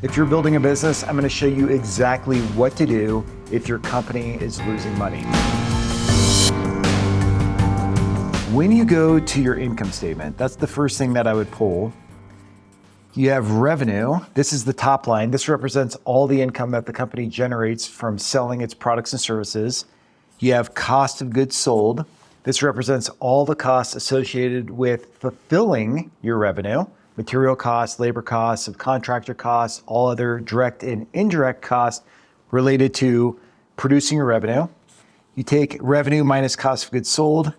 If you're building a business, I'm going to show you exactly what to do if your company is losing money. When you go to your income statement, that's the first thing that I would pull. You have revenue. This is the top line. This represents all the income that the company generates from selling its products and services. You have cost of goods sold. This represents all the costs associated with fulfilling your revenue. Material costs, labor costs, subcontractor costs, all other direct and indirect costs related to producing your revenue. You take revenue minus cost of goods sold,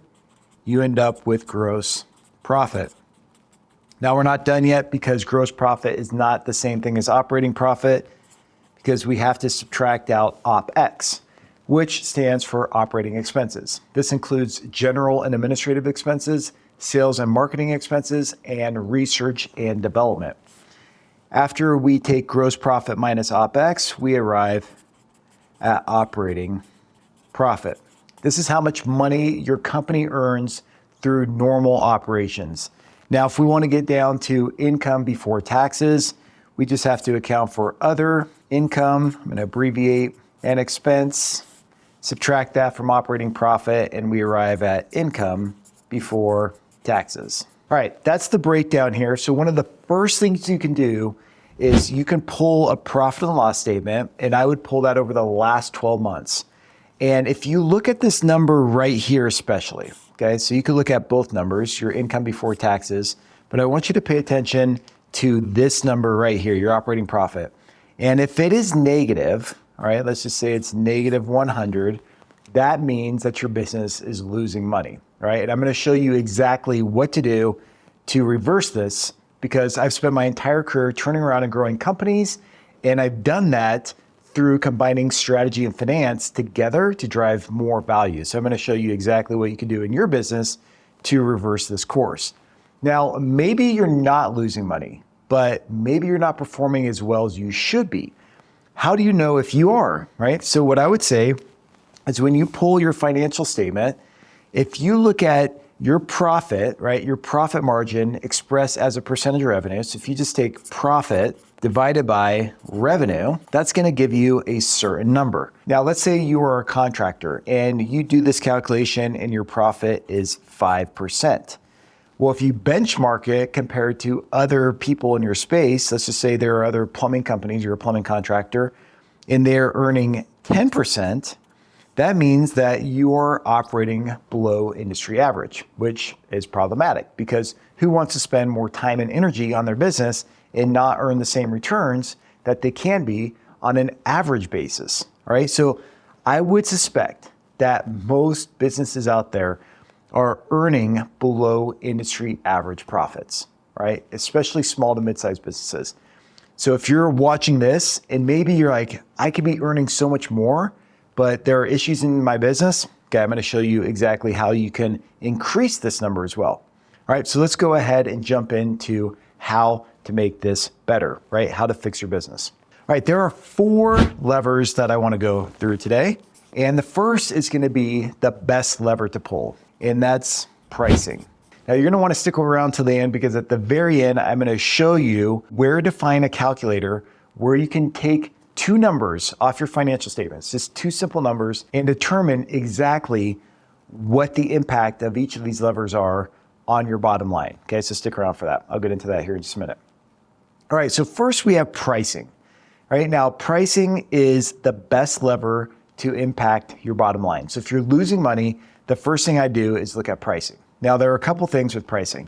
you end up with gross profit. Now we're not done yet because gross profit is not the same thing as operating profit because we have to subtract out OpEx, which stands for operating expenses. This includes general and administrative expenses, sales and marketing expenses, and research and development. After we take gross profit minus OpEx, we arrive at operating profit. This is how much money your company earns through normal operations. Now, if we want to get down to income before taxes, we just have to account for other income. I'm going to abbreviate and expense, subtract that from operating profit, and we arrive at income before taxes. All right, that's the breakdown here. So one of the first things you can do is you can pull a profit and loss statement, and I would pull that over the last 12 months. And if you look at this number right here especially, okay, so you can look at both numbers, your income before taxes, but I want you to pay attention to this number right here, your operating profit. And if it is negative, all right, let's just say it's negative 100, that means that your business is losing money, right? And I'm going to show you exactly what to do to reverse this because I've spent my entire career turning around and growing companies, and I've done that through combining strategy and finance together to drive more value. So I'm going to show you exactly what you can do in your business to reverse this course. Now, maybe you're not losing money, but maybe you're not performing as well as you should be. How do you know if you are, right? So what I would say is when you pull your financial statement, if you look at your profit, right, your profit margin expressed as a percentage of revenue, so if you just take profit divided by revenue, that's going to give you a certain number. Now, let's say you are a contractor and you do this calculation and your profit is 5%. Well, if you benchmark it compared to other people in your space, let's just say there are other plumbing companies, you're a plumbing contractor, and they're earning 10%, that means that you're operating below industry average, which is problematic because who wants to spend more time and energy on their business and not earn the same returns that they can be on an average basis, all right? So I would suspect that most businesses out there are earning below industry average profits, right? Especially small to mid-sized businesses. So if you're watching this and maybe you're like, I could be earning so much more, but there are issues in my business, okay, I'm going to show you exactly how you can increase this number as well. All right, so let's go ahead and jump into how to make this better, right? How to fix your business. All right, there are 4 levers that I want to go through today. And the first is going to be the best lever to pull, and that's pricing. Now, you're going to want to stick around till the end because at the very end, I'm going to show you where to find a calculator where you can take 2 numbers off your financial statements, just 2 simple numbers, and determine exactly what the impact of each of these levers are on your bottom line. Okay, so stick around for that. I'll get into that here in just a minute. All right, so first we have pricing. Right now, pricing is the best lever to impact your bottom line. So if you're losing money, the first thing I do is look at pricing. Now, there are a couple things with pricing.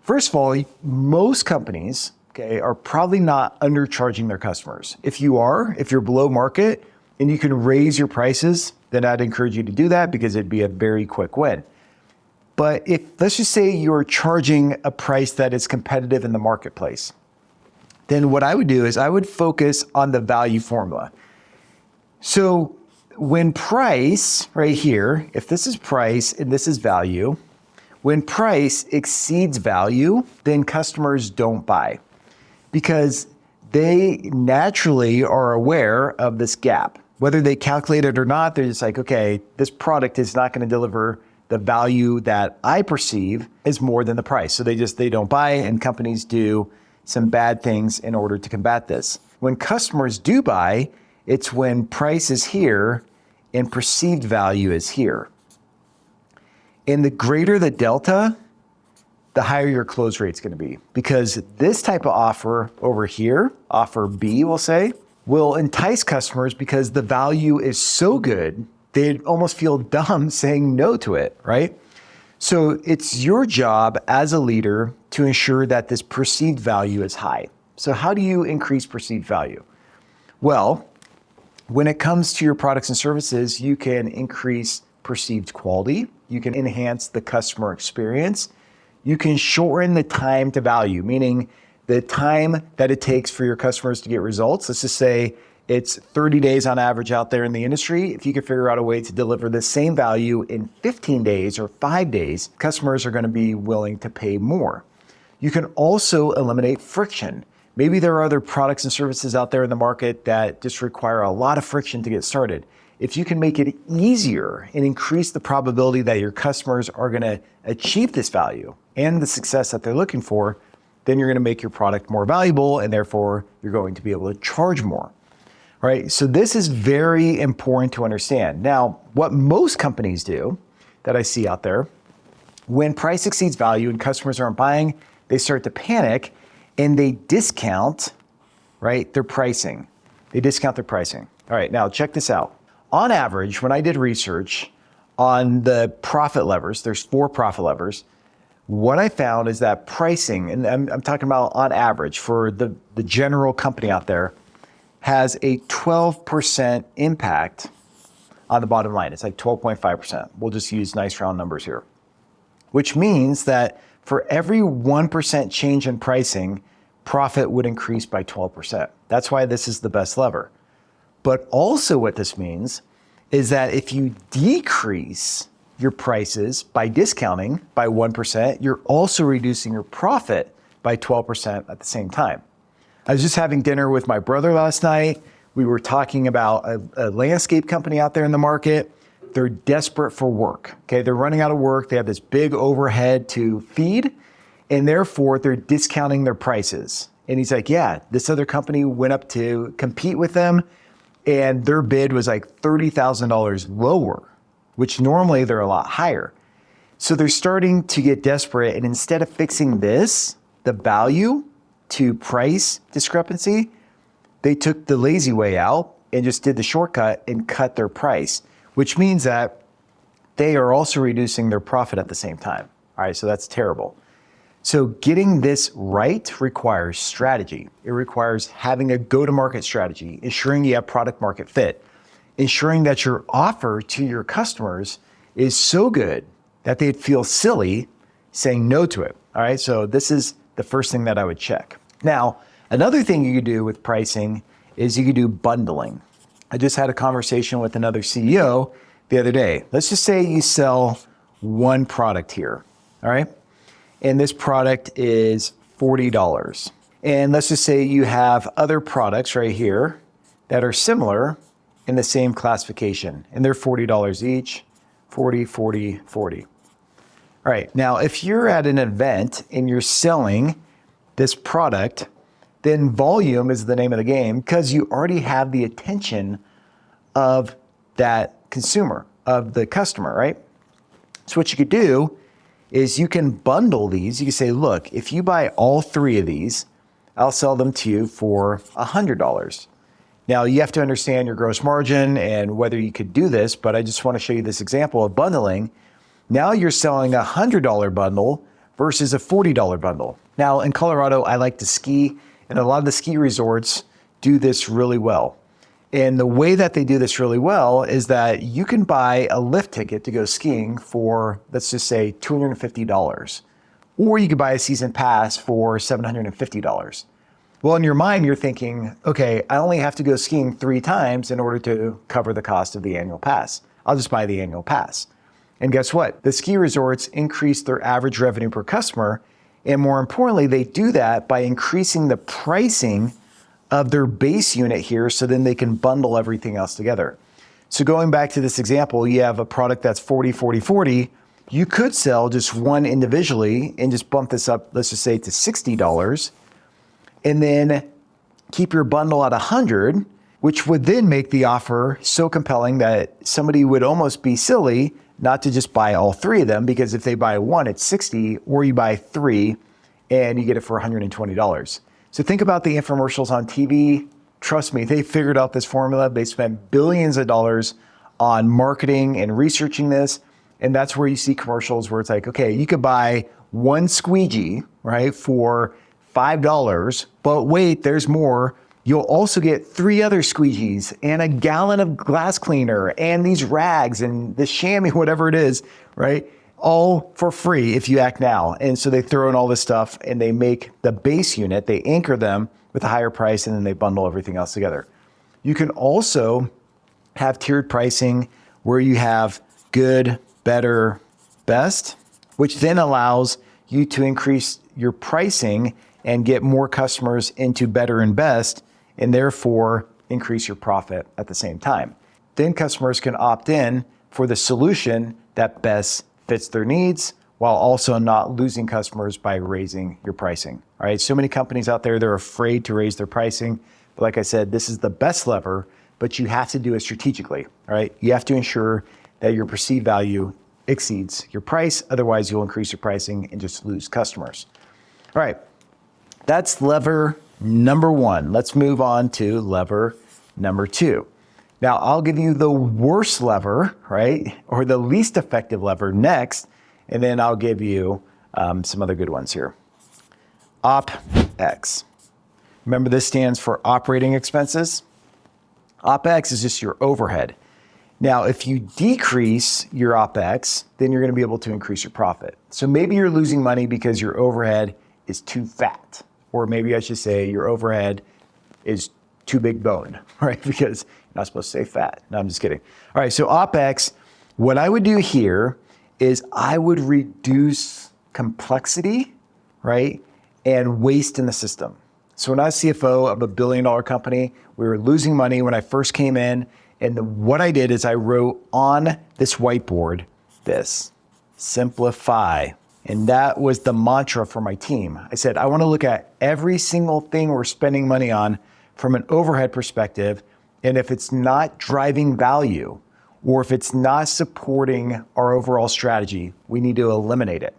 First of all, most companies, okay, are probably not undercharging their customers. If you're below market and you can raise your prices, then I'd encourage you to do that because it'd be a very quick win. But let's just say you're charging a price that is competitive in the marketplace, then what I would do is I would focus on the value formula. So when price, right here, if this is price and this is value, when price exceeds value, then customers don't buy because they naturally are aware of this gap. Whether they calculate it or not, they're just like, okay, this product is not going to deliver the value that I perceive is more than the price. So they don't buy, and companies do some bad things in order to combat this. When customers do buy, it's when price is here and perceived value is here. And the greater the delta, the higher your close rate's gonna be. Because this type of offer over here, offer B, we'll say, will entice customers because the value is so good, they'd almost feel dumb saying no to it, right? So it's your job as a leader to ensure that this perceived value is high. So how do you increase perceived value? Well, when it comes to your products and services, you can increase perceived quality. You can enhance the customer experience. You can shorten the time to value, meaning the time that it takes for your customers to get results. Let's just say it's 30 days on average out there in the industry. If you could figure out a way to deliver the same value in 15 days or 5 days, customers are going to be willing to pay more. You can also eliminate friction. Maybe there are other products and services out there in the market that just require a lot of friction to get started. If you can make it easier and increase the probability that your customers are going to achieve this value and the success that they're looking for, then you're going to make your product more valuable and therefore you're going to be able to charge more. Right? So this is very important to understand. Now, what most companies do that I see out there, when price exceeds value and customers aren't buying, they start to panic and they discount, right, their pricing. They discount their pricing. All right, now check this out. On average, when I did research on the profit levers, there's 4 profit levers, what I found is that pricing, and I'm talking about on average for the general company out there, has a 12% impact on the bottom line. It's like 12.5%. We'll just use nice round numbers here, which means that for every 1% change in pricing, profit would increase by 12%. That's why this is the best lever. But also what this means is that if you decrease your prices by discounting by 1%, you're also reducing your profit by 12% at the same time. I was just having dinner with my brother last night. We were talking about a landscape company out there in the market. They're desperate for work. Okay, they're running out of work. They have this big overhead to feed, and therefore they're discounting their prices. And he's like, yeah, this other company went up to compete with them, and their bid was like $30,000 lower, which normally they're a lot higher. So they're starting to get desperate, and instead of fixing this, the value to price discrepancy, they took the lazy way out and just did the shortcut and cut their price, which means that they are also reducing their profit at the same time. All right, so that's terrible. So getting this right requires strategy. It requires having a go-to-market strategy, ensuring you have product market fit, ensuring that your offer to your customers is so good that they'd feel silly saying no to it. All right, so this is the first thing that I would check. Now, another thing you could do with pricing is you could do bundling. I just had a conversation with another CEO the other day. Let's just say you sell one product here, all right? And this product is $40. And let's just say you have other products right here that are similar in the same classification, and they're $40 each, 40, 40, 40. All right, now if you're at an event and you're selling this product, then volume is the name of the game because you already have the attention of that consumer, of the customer, right? So what you could do is you can bundle these. You can say, look, if you buy all 3 of these, I'll sell them to you for $100. Now you have to understand your gross margin and whether you could do this, but I just want to show you this example of bundling. Now you're selling a $100 bundle versus a $40 bundle. Now in Colorado, I like to ski, and a lot of the ski resorts do this really well. And the way that they do this really well is that you can buy a lift ticket to go skiing for, let's just say, $250. Or you could buy a season pass for $750. Well, in your mind, you're thinking, okay, I only have to go skiing 3 times in order to cover the cost of the annual pass. I'll just buy the annual pass. And guess what? The ski resorts increase their average revenue per customer. And more importantly, they do that by increasing the pricing of their base unit here so then they can bundle everything else together. So going back to this example, you have a product that's 40, 40, 40. You could sell just one individually and just bump this up, let's just say to $60. And then keep your bundle at 100, which would then make the offer so compelling that somebody would almost be silly not to just buy all three of them, because if they buy one, it's 60, or you buy three and you get it for $120. So think about the infomercials on TV. Trust me, they figured out this formula. They spent billions of dollars on marketing and researching this. And that's where you see commercials where it's like, okay, you could buy one squeegee, right, for $5, but wait, there's more. You'll also get 3 other squeegees and a gallon of glass cleaner and these rags and this chamois, whatever it is, right? All for free if you act now. And so they throw in all this stuff and they make the base unit, they anchor them with a higher price, and then they bundle everything else together. You can also have tiered pricing where you have good, better, best, which then allows you to increase your pricing and get more customers into better and best, and therefore increase your profit at the same time. Then customers can opt in for the solution that best fits their needs, while also not losing customers by raising your pricing. All right, so many companies out there, they're afraid to raise their pricing. But like I said, this is the best lever, but you have to do it strategically. All right, you have to ensure that your perceived value exceeds your price. Otherwise, you'll increase your pricing and just lose customers. All right, that's lever number 1. Let's move on to lever number 2. Now, I'll give you the worst lever, right, or the least effective lever next, and then I'll give you some other good ones here. OpEx. Remember, this stands for operating expenses. OpEx is just your overhead. Now, if you decrease your OpEx, then you're going to be able to increase your profit. So maybe you're losing money because your overhead is too fat, or maybe I should say your overhead is too big bone, right? Because you're not supposed to say fat. No, I'm just kidding. All right, so OpEx, what I would do here is I would reduce complexity, right, and waste in the system. So when I was CFO of a $1 billion company, we were losing money when I first came in, and what I did is I wrote on this whiteboard this, simplify. And that was the mantra for my team. I said, I want to look at every single thing we're spending money on from an overhead perspective, and if it's not driving value, or if it's not supporting our overall strategy, we need to eliminate it.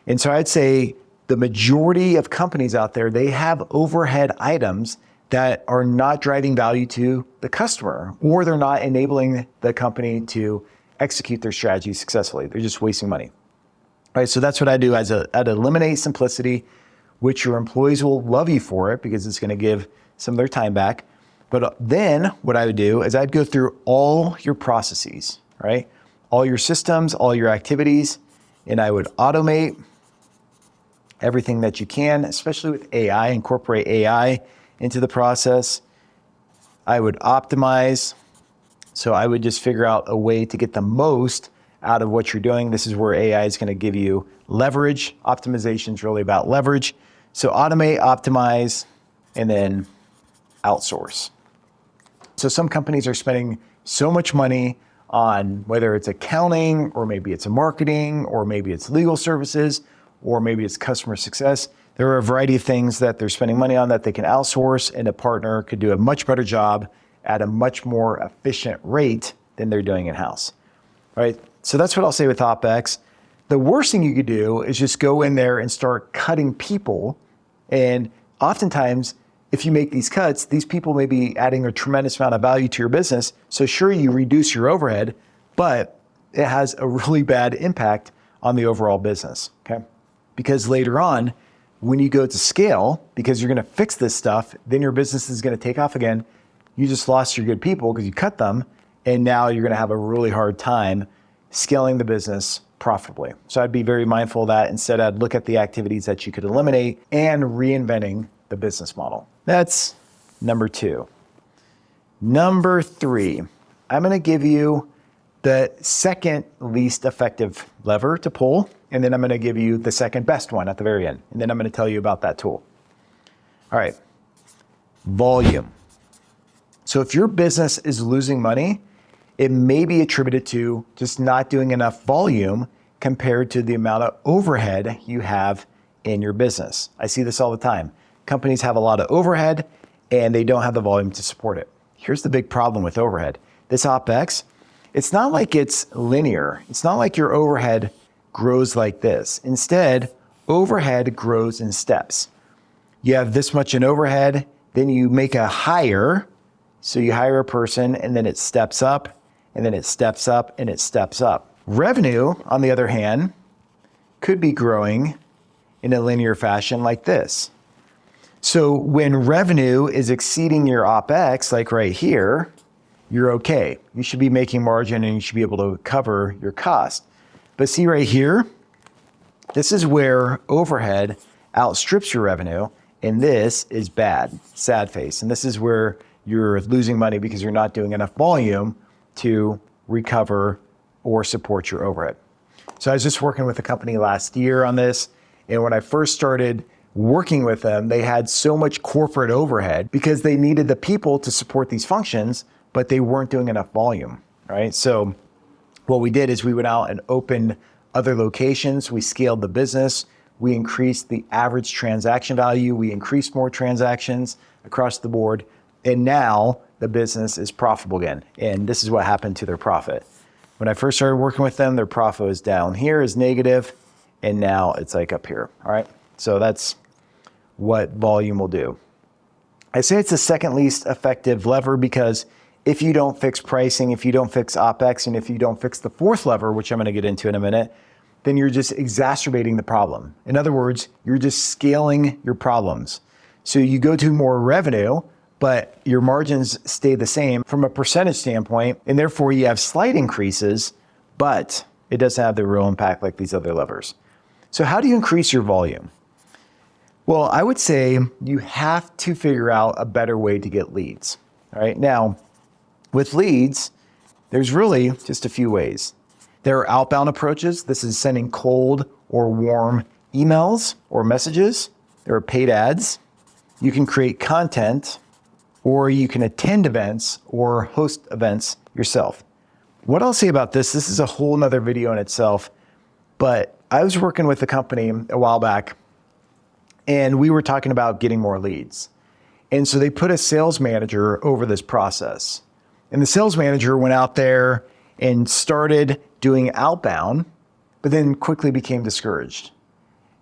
And so I'd say the majority of companies out there, they have overhead items that are not driving value to the customer, or they're not enabling the company to execute their strategy successfully. They're just wasting money. All right, so that's what I do. I'd eliminate simplicity, which your employees will love you for it because it's going to give some of their time back. But then what I would do is I'd go through all your processes, right? All your systems, all your activities, and I would automate everything that you can, especially with AI, incorporate AI into the process. I would optimize. So I would just figure out a way to get the most out of what you're doing. This is where AI is going to give you leverage. Optimization is really about leverage. So automate, optimize, and then outsource. So some companies are spending so much money on whether it's accounting, or maybe it's marketing, or maybe it's legal services, or maybe it's customer success. There are a variety of things that they're spending money on that they can outsource, and a partner could do a much better job at a much more efficient rate than they're doing in-house. All right, so that's what I'll say with OpEx. The worst thing you could do is just go in there and start cutting people. And oftentimes, if you make these cuts, these people may be adding a tremendous amount of value to your business. So sure, you reduce your overhead, but it has a really bad impact on the overall business, okay? Because later on, when you go to scale, because you're gonna fix this stuff, then your business is gonna take off again. You just lost your good people because you cut them, and now you're gonna have a really hard time scaling the business profitably. So I'd be very mindful of that. Instead, I'd look at the activities that you could eliminate and reinventing the business model. That's number 2. Number 3, I'm going to give you the second least effective lever to pull, and then I'm going to give you the second best one at the very end. And then I'm going to tell you about that tool. All right, volume. So if your business is losing money, it may be attributed to just not doing enough volume compared to the amount of overhead you have in your business. I see this all the time. Companies have a lot of overhead and they don't have the volume to support it. Here's the big problem with overhead. This OpEx, it's not like it's linear. It's not like your overhead grows like this. Instead, overhead grows in steps. You have this much in overhead, then you make a hire. So you hire a person and then it steps up and then it steps up and it steps up. Revenue, on the other hand, could be growing in a linear fashion like this. So when revenue is exceeding your OpEx, like right here, you're okay. You should be making margin and you should be able to cover your cost. But see right here, this is where overhead outstrips your revenue, and this is bad, sad face. And this is where you're losing money because you're not doing enough volume to recover or support your overhead. So I was just working with a company last year on this, and when I first started working with them, they had so much corporate overhead because they needed the people to support these functions, but they weren't doing enough volume, right? So what we did is we went out and opened other locations. We scaled the business. We increased the average transaction value. We increased more transactions across the board. And now the business is profitable again. And this is what happened to their profit. When I first started working with them, their profit was down here, is negative, and now it's like up here, all right? So that's what volume will do. I say it's the second least effective lever because if you don't fix pricing, if you don't fix OpEx, and if you don't fix the fourth lever, which I'm going to get into in a minute, then you're just exacerbating the problem. In other words, you're just scaling your problems. So you go to more revenue, but your margins stay the same from a percentage standpoint, and therefore you have slight increases, but it doesn't have the real impact like these other levers. So how do you increase your volume? Well, I would say you have to figure out a better way to get leads. All right. Now, with leads, there's really just a few ways. There are outbound approaches. This is sending cold or warm emails or messages. There are paid ads. You can create content, or you can attend events or host events yourself. What I'll say about this is a whole nother video in itself, but I was working with a company a while back, and we were talking about getting more leads. And so they put a sales manager over this process. And the sales manager went out there and started doing outbound, but then quickly became discouraged.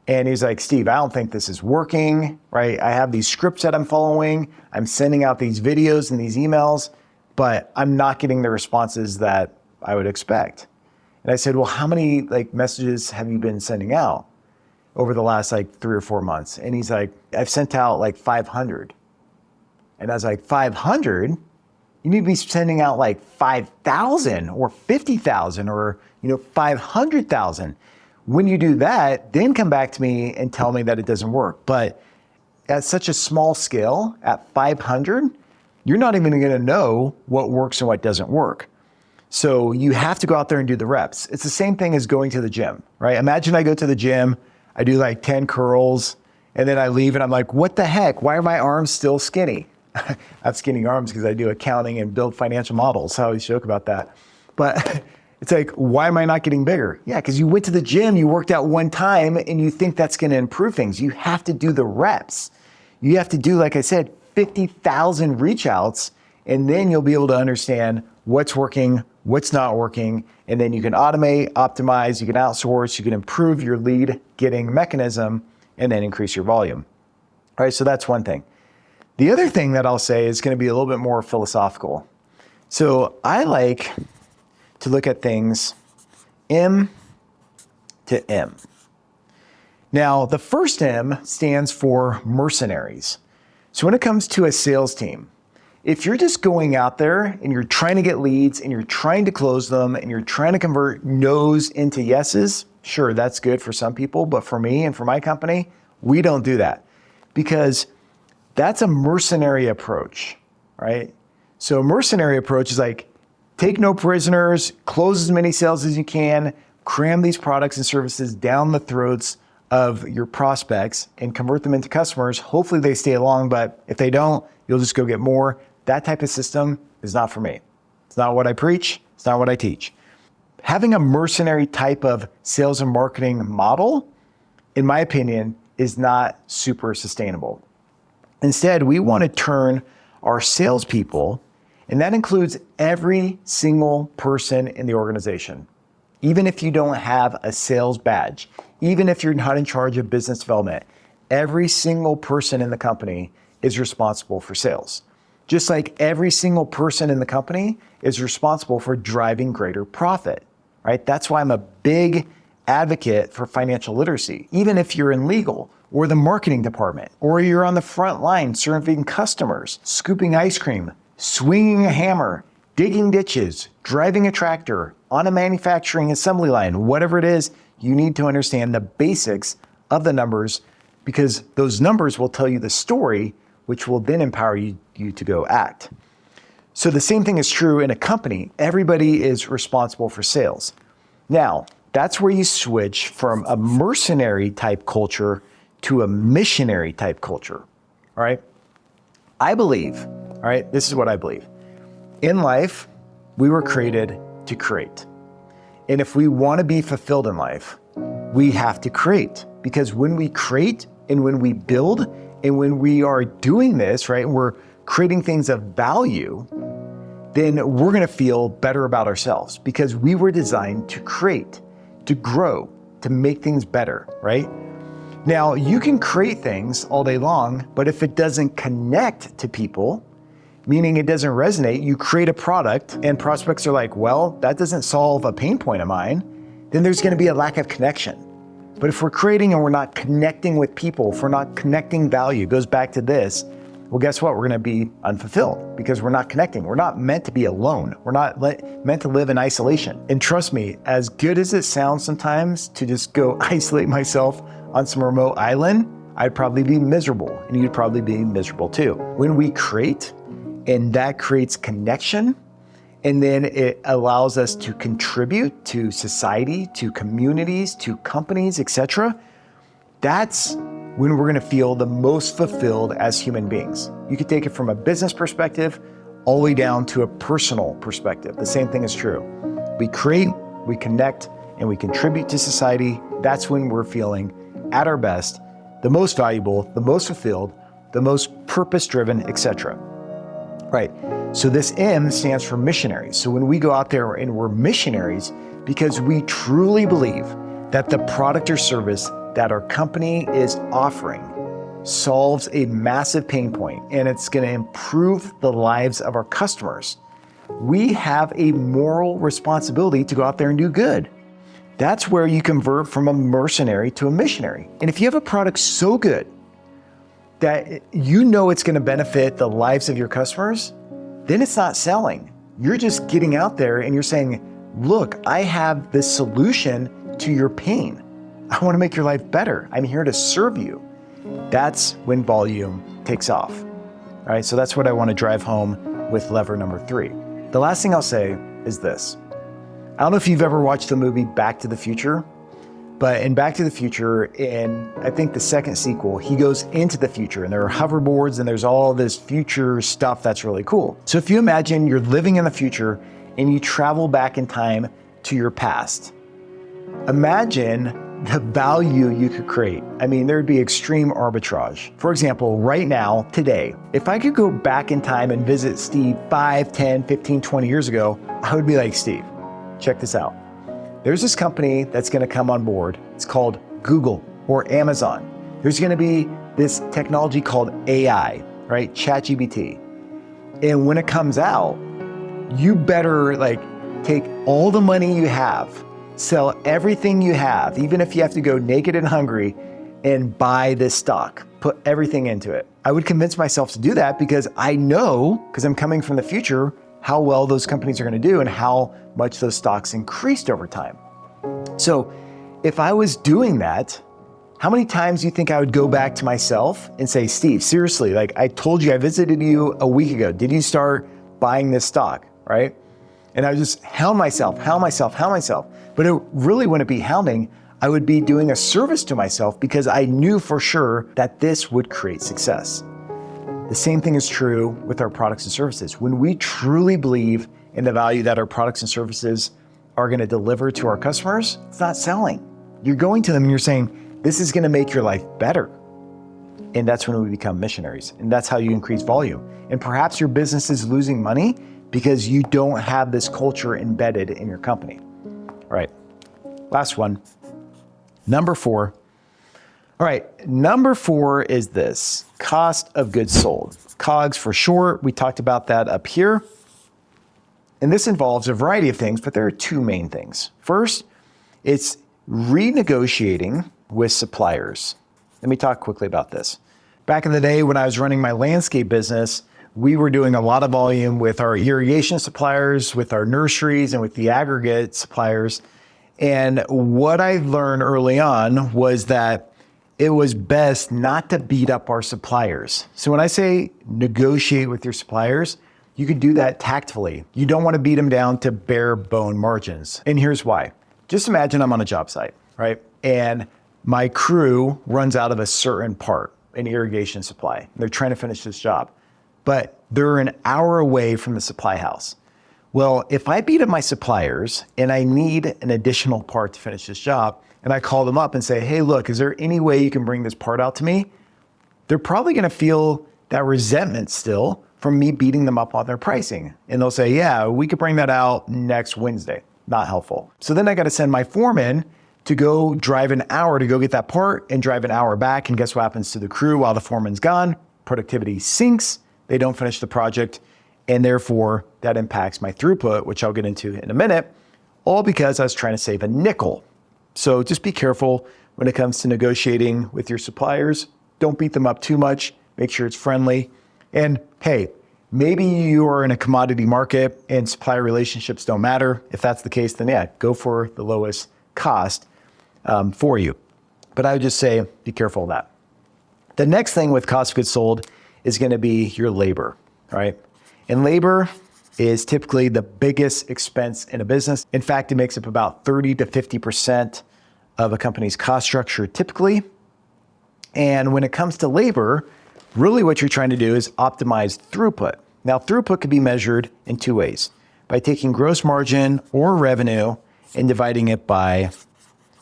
And he's like, Steve, I don't think this is working, right? I have these scripts that I'm following. I'm sending out these videos and these emails, but I'm not getting the responses that I would expect. And I said, well, how many messages have you been sending out over the last 3 or 4 months? And he's like, I've sent out 500. And I was like, 500? You need to be sending out 5,000 or 50,000 or 500,000. When you do that, then come back to me and tell me that it doesn't work. But at such a small scale, at 500, you're not even going to know what works and what doesn't work. So you have to go out there and do the reps. It's the same thing as going to the gym, right? Imagine I go to the gym, I do 10 curls, and then I leave and I'm like, what the heck? Why are my arms still skinny? I have skinny arms because I do accounting and build financial models. I always joke about that. But it's like, why am I not getting bigger? Yeah, because you went to the gym, you worked out one time, and you think that's going to improve things. You have to do the reps. You have to do, like I said, 50,000 reach outs, and then you'll be able to understand what's working, what's not working, and then you can automate, optimize, you can outsource, you can improve your lead getting mechanism, and then increase your volume. All right, so that's one thing. The other thing that I'll say is going to be a little bit more philosophical. So I like to look at things M to M. Now, the first M stands for mercenaries. So when it comes to a sales team, if you're just going out there and you're trying to get leads and you're trying to close them and you're trying to convert no's into yeses, sure, that's good for some people. But for me and for my company, we don't do that because that's a mercenary approach, right? So a mercenary approach is take no prisoners, close as many sales as you can, cram these products and services down the throats of your prospects and convert them into customers. Hopefully they stay along, but if they don't, you'll just go get more. That type of system is not for me. It's not what I preach. It's not what I teach. Having a mercenary type of sales and marketing model, in my opinion, is not super sustainable. Instead, we want to turn our salespeople, and that includes every single person in the organization. Even if you don't have a sales badge, even if you're not in charge of business development, every single person in the company is responsible for sales. Just like every single person in the company is responsible for driving greater profit, right? That's why I'm a big advocate for financial literacy. Even if you're in legal or the marketing department, or you're on the front line serving customers, scooping ice cream, swinging a hammer, digging ditches, driving a tractor, on a manufacturing assembly line, whatever it is, you need to understand the basics of the numbers, because those numbers will tell you the story, which will then empower you to go act. So the same thing is true in a company. Everybody is responsible for sales. Now, that's where you switch from a mercenary type culture to a missionary type culture, all right? I believe, all right, this is what I believe. In life, we were created to create. And if we want to be fulfilled in life, we have to create. Because when we create and when we build and when we are doing this, right, and we're creating things of value, then we're going to feel better about ourselves, because we were designed to create, to grow, to make things better, right? Now, you can create things all day long, but if it doesn't connect to people, meaning it doesn't resonate, you create a product and prospects are like, well, that doesn't solve a pain point of mine, then there's going to be a lack of connection. But if we're creating and we're not connecting with people, if we're not connecting value, it goes back to this, well, guess what? We're going to be unfulfilled because we're not connecting. We're not meant to be alone. We're not meant to live in isolation. And trust me, as good as it sounds sometimes to just go isolate myself on some remote island, I'd probably be miserable, and you'd probably be miserable too. When we create, and that creates connection, and then it allows us to contribute to society, to communities, to companies, etc. That's when we're gonna feel the most fulfilled as human beings. You could take it from a business perspective all the way down to a personal perspective. The same thing is true. We create, we connect, and we contribute to society. That's when we're feeling at our best, the most valuable, the most fulfilled, the most purpose-driven, etc. Right, so this M stands for missionaries. So when we go out there and we're missionaries, because we truly believe that the product or service that our company is offering solves a massive pain point and it's gonna improve the lives of our customers, we have a moral responsibility to go out there and do good. That's where you convert from a mercenary to a missionary. And if you have a product so good that you know it's gonna benefit the lives of your customers, then it's not selling. You're just getting out there and you're saying, look, I have this solution to your pain. I wanna make your life better. I'm here to serve you. That's when volume takes off. All right, so that's what I wanna drive home with lever number 3. The last thing I'll say is this. I don't know if you've ever watched the movie Back to the Future, but in Back to the Future, in I think the second sequel, he goes into the future and there are hoverboards and there's all this future stuff that's really cool. So if you imagine you're living in the future and you travel back in time to your past, imagine the value you could create. I mean, there'd be extreme arbitrage. For example, right now, today, if I could go back in time and visit Steve 5, 10, 15, 20 years ago, I would be like, Steve, check this out. There's this company that's gonna come on board. It's called Google or Amazon. There's gonna be this technology called AI, right? ChatGPT. And when it comes out, you better take all the money you have, sell everything you have, even if you have to go naked and hungry, and buy this stock, put everything into it. I would convince myself to do that because I know, because I'm coming from the future, how well those companies are going to do and how much those stocks increased over time. So if I was doing that, how many times do you think I would go back to myself and say, Steve, seriously, I told you, I visited you a week ago. Did you start buying this stock, right? And I would just hound myself. But it really wouldn't be hounding. I would be doing a service to myself because I knew for sure that this would create success. The same thing is true with our products and services. When we truly believe in the value that our products and services are going to deliver to our customers, it's not selling. You're going to them and you're saying, this is going to make your life better. And that's when we become missionaries. And that's how you increase volume. And perhaps your business is losing money because you don't have this culture embedded in your company. All right, last one. Number 4. All right, number 4 is this, cost of goods sold. COGS for short, we talked about that up here. And this involves a variety of things, but there are 2 main things. First, it's renegotiating with suppliers. Let me talk quickly about this. Back in the day when I was running my landscape business, we were doing a lot of volume with our irrigation suppliers, with our nurseries, and with the aggregate suppliers. And what I learned early on was that it was best not to beat up our suppliers. So when I say negotiate with your suppliers, you can do that tactfully. You don't want to beat them down to bare bone margins. And here's why. Just imagine I'm on a job site, right? And my crew runs out of a certain part, an irrigation supply. They're trying to finish this job, but they're an hour away from the supply house. Well, if I beat up my suppliers and I need an additional part to finish this job, and I call them up and say, hey, look, is there any way you can bring this part out to me? They're probably gonna feel that resentment still from me beating them up on their pricing. And they'll say, yeah, we could bring that out next Wednesday. Not helpful. So then I gotta send my foreman to go drive an hour to go get that part and drive an hour back. And guess what happens to the crew while the foreman's gone? Productivity sinks, they don't finish the project, and therefore that impacts my throughput, which I'll get into in a minute, all because I was trying to save a nickel. So just be careful when it comes to negotiating with your suppliers. Don't beat them up too much. Make sure it's friendly. And hey, maybe you are in a commodity market and supplier relationships don't matter. If that's the case, then yeah, go for the lowest cost for you. But I would just say, be careful of that. The next thing with cost of goods sold is going to be your labor, right? And labor is typically the biggest expense in a business. In fact, it makes up about 30 to 50% of a company's cost structure typically. And when it comes to labor, really what you're trying to do is optimize throughput. Now, throughput can be measured in 2 ways: by taking gross margin or revenue and dividing it by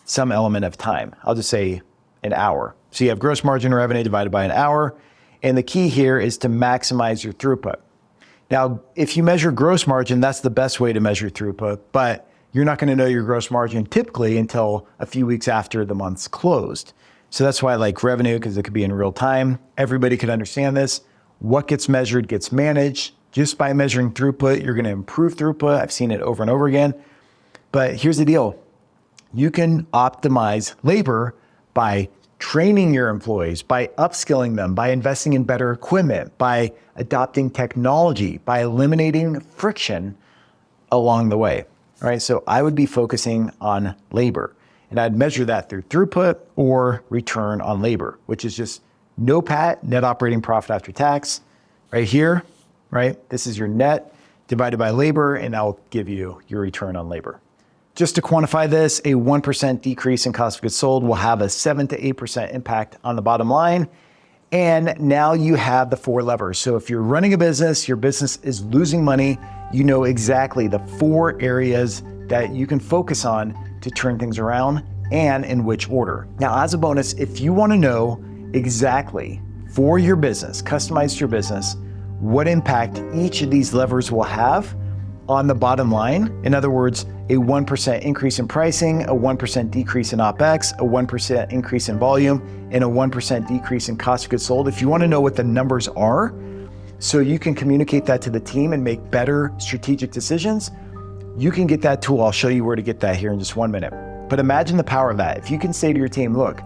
some element of time. I'll just say an hour. So you have gross margin or revenue divided by an hour. And the key here is to maximize your throughput. Now, if you measure gross margin, that's the best way to measure throughput, but you're not going to know your gross margin typically until a few weeks after the month's closed. So that's why I like revenue, because it could be in real time. Everybody could understand this. What gets measured gets managed. Just by measuring throughput, you're going to improve throughput. I've seen it over and over again. But here's the deal. You can optimize labor by training your employees, by upskilling them, by investing in better equipment, by adopting technology, by eliminating friction along the way. All right, so I would be focusing on labor, and I'd measure that through throughput or return on labor, which is just NOPAT, net operating profit after tax, right here, right? This is your net divided by labor, and I'll give you your return on labor. Just to quantify this, a 1% decrease in cost of goods sold will have a 7 to 8% impact on the bottom line. And now you have the 4 levers. So if you're running a business, your business is losing money, you know exactly the 4 areas that you can focus on to turn things around and in which order. Now, as a bonus, if you want to know exactly for your business, customized to your business, what impact each of these levers will have on the bottom line, in other words, a 1% increase in pricing, a 1% decrease in OpEx, a 1% increase in volume, and a 1% decrease in cost of goods sold. If you want to know what the numbers are, so you can communicate that to the team and make better strategic decisions, you can get that tool. I'll show you where to get that here in just 1 minute. But imagine the power of that. If you can say to your team, look,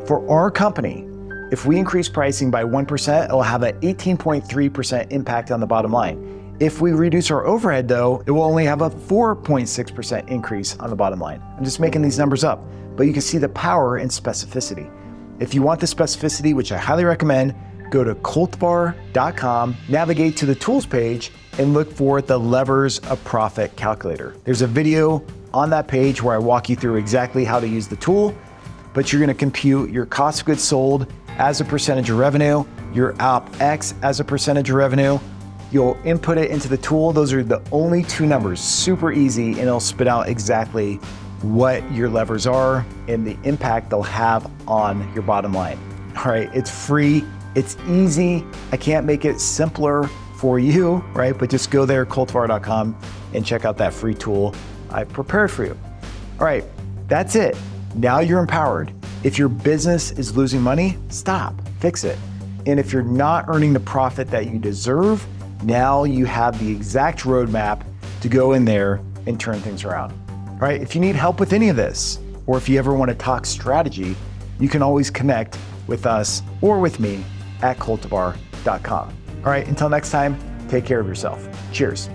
for our company, if we increase pricing by 1%, it'll have an 18.3% impact on the bottom line. If we reduce our overhead though, it will only have a 4.6% increase on the bottom line. I'm just making these numbers up, but you can see the power in specificity. If you want the specificity, which I highly recommend, go to Coltivar.com, navigate to the tools page, and look for the levers of profit calculator. There's a video on that page where I walk you through exactly how to use the tool, but you're gonna compute your cost of goods sold as a percentage of revenue, your OpEx as a percentage of revenue. You'll input it into the tool. Those are the only 2 numbers, super easy, and it'll spit out exactly what your levers are and the impact they'll have on your bottom line. All right, it's free, it's easy. I can't make it simpler for you, right? But just go there, Coltivar.com, and check out that free tool I've prepared for you. All right, that's it. Now you're empowered. If your business is losing money, stop, fix it. And if you're not earning the profit that you deserve, now you have the exact roadmap to go in there and turn things around. All right, if you need help with any of this, or if you ever want to talk strategy, you can always connect with us or with me at Coltivar.com. All right, until next time, take care of yourself. Cheers.